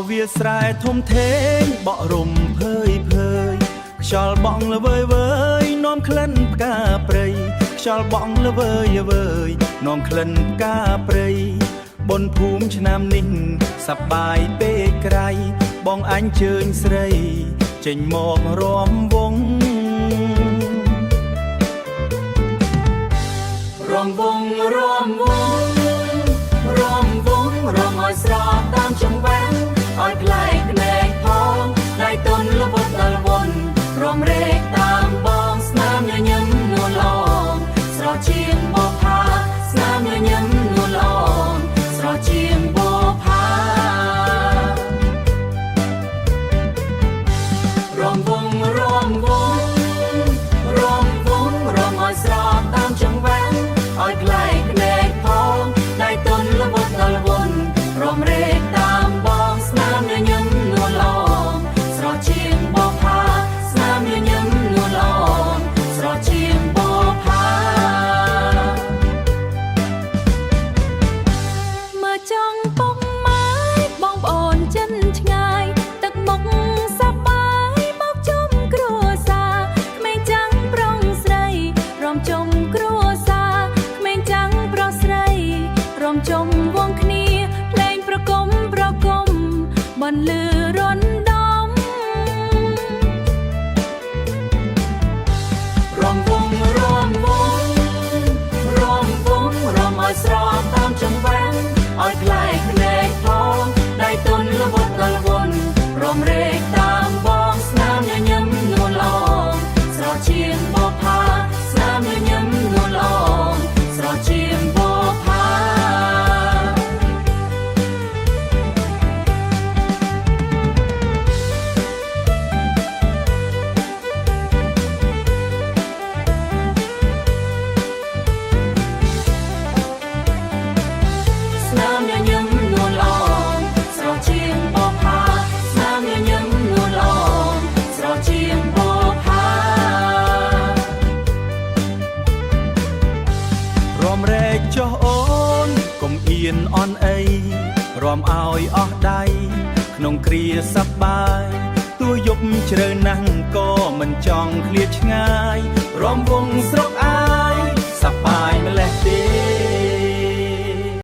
វាស្រែធំធេងបក់រំភើយភើយខ្យល់បងល្វើយវើយនាំក្លិនផ្កាព្រៃខ្យល់បងល្វើយវើយនាំក្លិនផ្កាព្រៃបនភូមិឆ្នាំនេះសប្បាយពេកក្រៃបងអញជើញស្រីចេញមករួមវងរួមវងរួមវងរួមវងរំឲ្យស្រស់តាមចង្វាក់ឲ្យប្លែកភ្នែកផងដៃទុនលវត់ដល់វន់រំរែកតាមបងស្នាមញញឹមនួនឡងស្រស់ជាងបបផាស្នាមញញឹមនួនឡងស្រស់ជាងបបផារំវងរំវងរំវងរំឲ្យស្រស់តាមចង្វាក់ឲ្យប្លែកភ្នែកផងដៃទុនលវត់ដល់វន់រំរែកតាមបងស្នាមញញឹមនួនឡងស្រស់ជាងបបផាស្នាមញញឹមនួនឡងស្រស់ជាងបបផាមើលចង់ពុកម៉ែបងប្អូនចិនឆ្ងាយទឹកមុខសប្បាយមកជុំគ្រួសារក្មេងចាំងប្រុងស្រីរំជុំគ្រួសារក្មេងចាំងប្រុសស្រីរំជុំវងគ្នាភ្លេងប្រគំបន្លឺរំដំរំវងរំវងរំវងរំឲ្យស្រស់តាមចង្វាក់ឲ្យប្លែកភ្នែកផងដៃទុនលវត់ដល់វន់រំរែកតាមបងស្នាមញញឹមនួនឡងស្រស់ជាងបបផាស្នាមញញឹមនួនឡងស្រស់ជាងបបផាស្នាមញញឹមនួនឡងស្រស់ជាងបបផាស្នាមញញឹមនួនឡងស្រស់ជាងបបផារំរែកចុះអូនកុំអៀនអន់អីរំឲ្យអស់ដៃក្នុងគ្រាសប្បាយទួយប់ជ្រៅណាស់ក៏មិនចង់ឃ្លាតឆ្ងាយរំវងស្រុកអាយសប្បាយម្លេះទេ